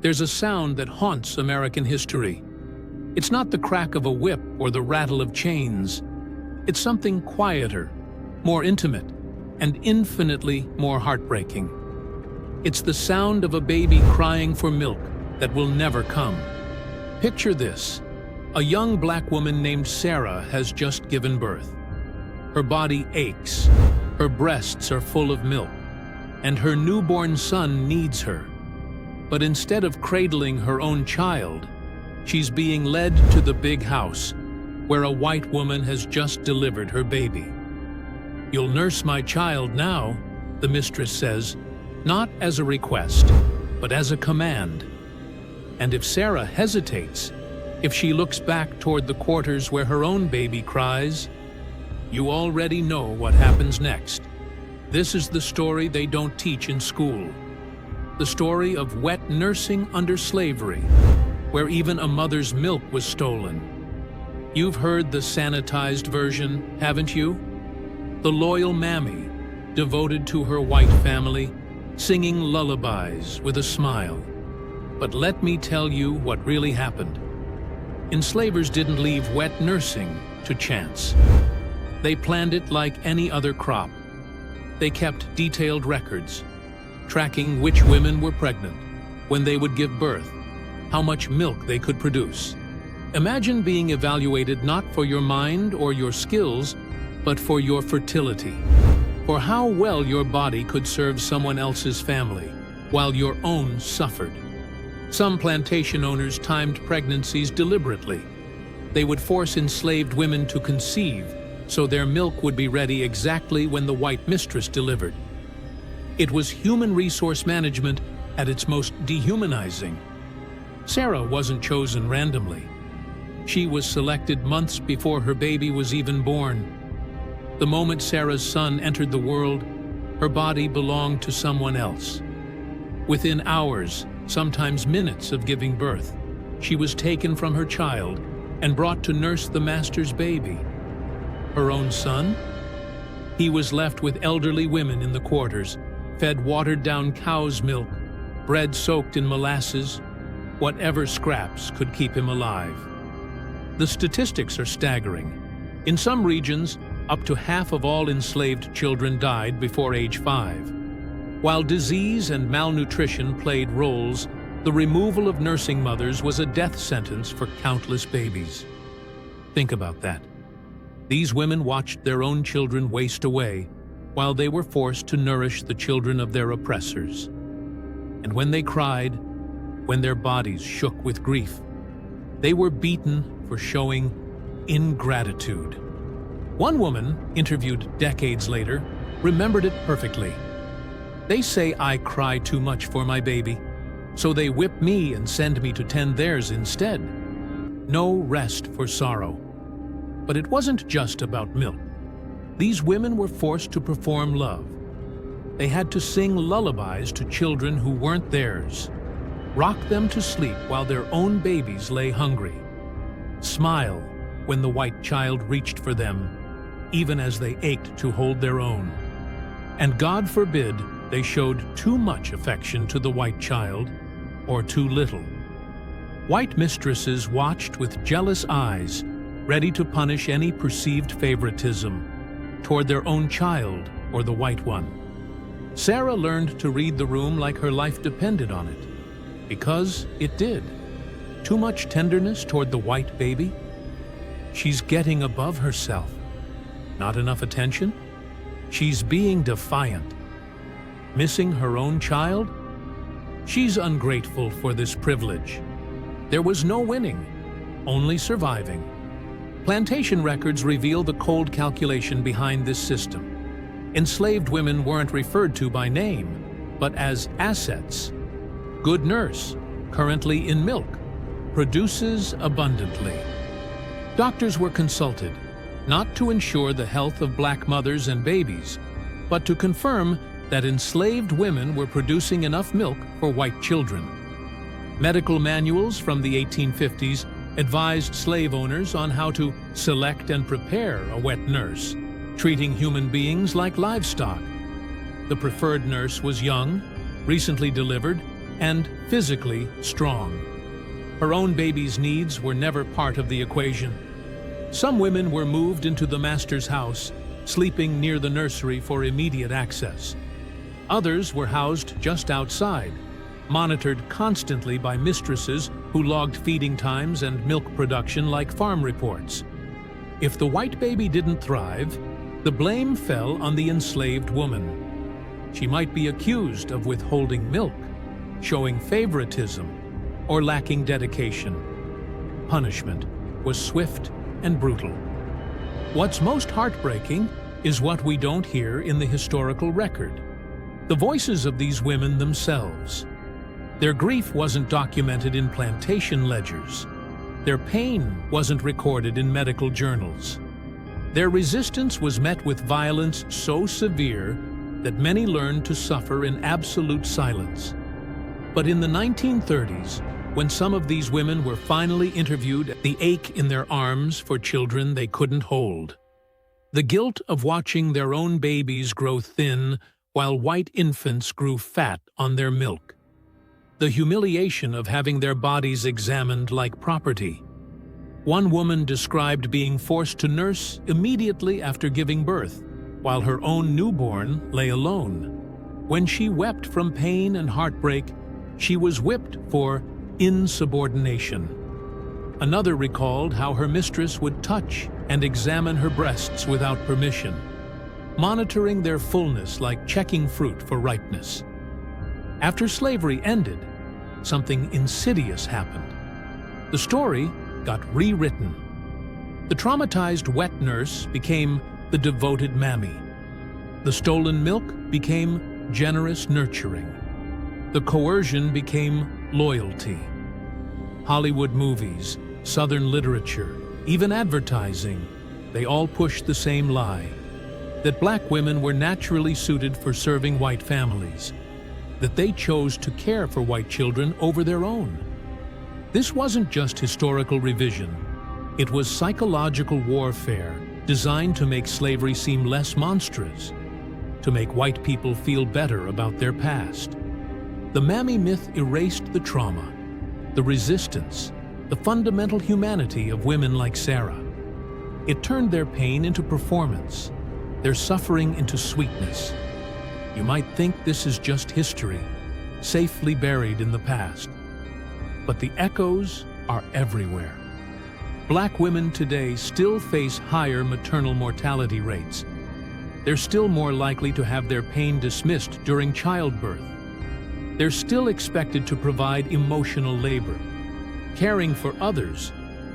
there's a sound that haunts American history. It's not the crack of a whip or the rattle of chains. It's something quieter, more intimate, and infinitely more heartbreaking. It's the sound of a baby crying for milk that will never come. Picture this. A young black woman named Sarah has just given birth. Her body aches, her breasts are full of milk, and her newborn son needs her. But instead of cradling her own child, she's being led to the big house, where a white woman has just delivered her baby. "You'll nurse my child now," the mistress says, not as a request, but as a command. And if Sarah hesitates, if she looks back toward the quarters where her own baby cries, you already know what happens next. This is the story they don't teach in school. The story of wet nursing under slavery, where even a mother's milk was stolen. You've heard the sanitized version, haven't you? The loyal mammy, devoted to her white family, singing lullabies with a smile. But let me tell you what really happened. Enslavers didn't leave wet nursing to chance. They planned it like any other crop. They kept detailed records, tracking which women were pregnant, when they would give birth, how much milk they could produce. Imagine being evaluated not for your mind or your skills, but for your fertility, for how well your body could serve someone else's family, while your own suffered. Some plantation owners timed pregnancies deliberately. They would force enslaved women to conceive, so their milk would be ready exactly when the white mistress delivered. It was human resource management at its most dehumanizing. Sarah wasn't chosen randomly. She was selected months before her baby was even born. The moment Sarah's son entered the world, her body belonged to someone else. Within hours, sometimes minutes of giving birth, she was taken from her child and brought to nurse the master's baby. Her own son? He was left with elderly women in the quarters, fed watered-down cow's milk, bread soaked in molasses, whatever scraps could keep him alive. The statistics are staggering. In some regions, up to half of all enslaved children died before age 5. While disease and malnutrition played roles, the removal of nursing mothers was a death sentence for countless babies. Think about that. These women watched their own children waste away while they were forced to nourish the children of their oppressors. And when they cried, when their bodies shook with grief, they were beaten for showing ingratitude. One woman, interviewed decades later, remembered it perfectly. "They say I cry too much for my baby, so they whip me and send me to tend theirs instead. No rest for sorrow." But it wasn't just about milk. These women were forced to perform love. They had to sing lullabies to children who weren't theirs, rock them to sleep while their own babies lay hungry, smile when the white child reached for them, even as they ached to hold their own. And God forbid they showed too much affection to the white child, or too little. White mistresses watched with jealous eyes, ready to punish any perceived favoritism toward their own child or the white one. Sarah learned to read the room like her life depended on it, because it did. Too much tenderness toward the white baby? She's getting above herself. Not enough attention? She's being defiant. Missing her own child? She's ungrateful for this privilege. There was no winning, only surviving. Plantation records reveal the cold calculation behind this system. Enslaved women weren't referred to by name, but as assets. Good nurse, currently in milk, produces abundantly. Doctors were consulted, not to ensure the health of black mothers and babies, but to confirm that enslaved women were producing enough milk for white children. Medical manuals from the 1850s advised slave owners on how to select and prepare a wet nurse, treating human beings like livestock. The preferred nurse was young, recently delivered, and physically strong. Her own baby's needs were never part of the equation. Some women were moved into the master's house, sleeping near the nursery for immediate access. Others were housed just outside, monitored constantly by mistresses who logged feeding times and milk production like farm reports. If the white baby didn't thrive, the blame fell on the enslaved woman. She might be accused of withholding milk, showing favoritism, or lacking dedication. Punishment was swift and brutal. What's most heartbreaking is what we don't hear in the historical record. The voices of these women themselves. Their grief wasn't documented in plantation ledgers. Their pain wasn't recorded in medical journals. Their resistance was met with violence so severe that many learned to suffer in absolute silence. But in the 1930s, when some of these women were finally interviewed, the ache in their arms for children they couldn't hold. The guilt of watching their own babies grow thin while white infants grew fat on their milk. The humiliation of having their bodies examined like property. One woman described being forced to nurse immediately after giving birth, while her own newborn lay alone. When she wept from pain and heartbreak, she was whipped for insubordination. Another recalled how her mistress would touch and examine her breasts without permission, monitoring their fullness like checking fruit for ripeness. After slavery ended, something insidious happened. The story got rewritten. The traumatized wet nurse became the devoted mammy. The stolen milk became generous nurturing. The coercion became loyalty. Hollywood movies, Southern literature, even advertising, they all pushed the same lie, that black women were naturally suited for serving white families, that they chose to care for white children over their own. This wasn't just historical revision. It was psychological warfare designed to make slavery seem less monstrous, to make white people feel better about their past. The mammy myth erased the trauma, the resistance, the fundamental humanity of women like Sarah. It turned their pain into performance, their suffering into sweetness. You might think this is just history, safely buried in the past. But the echoes are everywhere. Black women today still face higher maternal mortality rates. They're still more likely to have their pain dismissed during childbirth. They're still expected to provide emotional labor, caring for others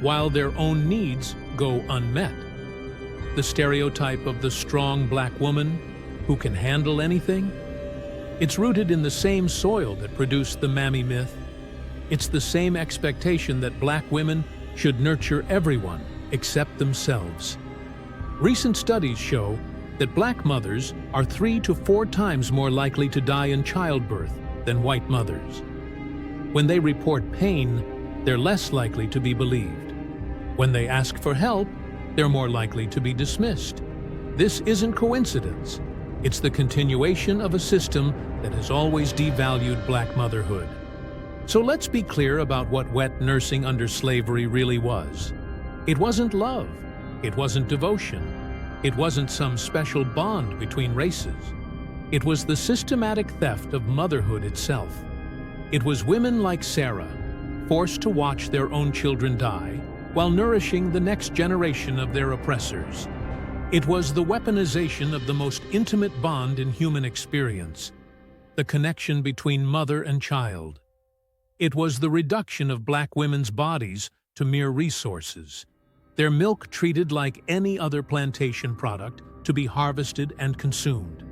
while their own needs go unmet. The stereotype of the strong black woman who can handle anything? It's rooted in the same soil that produced the mammy myth. It's the same expectation that black women should nurture everyone except themselves. Recent studies show that black mothers are 3 to 4 times more likely to die in childbirth than white mothers. When they report pain, they're less likely to be believed. When they ask for help, they're more likely to be dismissed. This isn't coincidence. It's the continuation of a system that has always devalued black motherhood. So let's be clear about what wet nursing under slavery really was. It wasn't love. It wasn't devotion. It wasn't some special bond between races. It was the systematic theft of motherhood itself. It was women like Sarah, forced to watch their own children die while nourishing the next generation of their oppressors. It was the weaponization of the most intimate bond in human experience, the connection between mother and child. It was the reduction of black women's bodies to mere resources, their milk treated like any other plantation product to be harvested and consumed.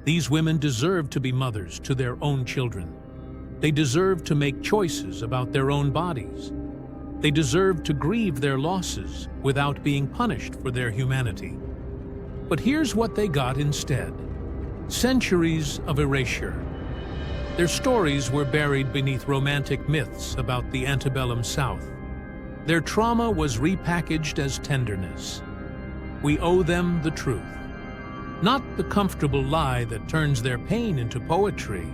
These women deserved to be mothers to their own children. They deserved to make choices about their own bodies. They deserved to grieve their losses without being punished for their humanity. But here's what they got instead: centuries of erasure. Their stories were buried beneath romantic myths about the antebellum South. Their trauma was repackaged as tenderness. We owe them the truth. Not the comfortable lie that turns their pain into poetry,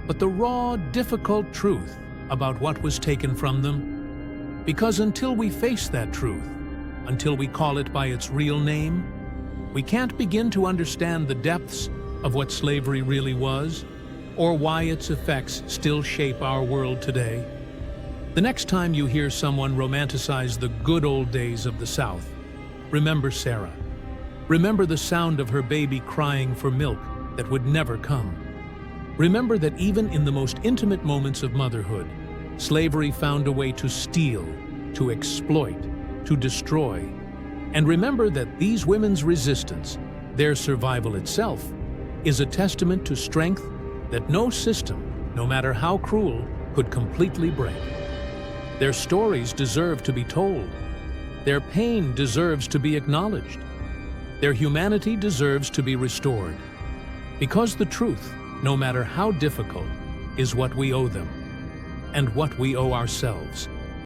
but the raw, difficult truth about what was taken from them. Because until we face that truth, until we call it by its real name, we can't begin to understand the depths of what slavery really was, or why its effects still shape our world today. The next time you hear someone romanticize the good old days of the South, remember Sarah. Remember the sound of her baby crying for milk that would never come. Remember that even in the most intimate moments of motherhood, slavery found a way to steal, to exploit, to destroy. And remember that these women's resistance, their survival itself, is a testament to strength that no system, no matter how cruel, could completely break. Their stories deserve to be told. Their pain deserves to be acknowledged. Their humanity deserves to be restored. Because the truth, no matter how difficult, is what we owe them, and what we owe ourselves.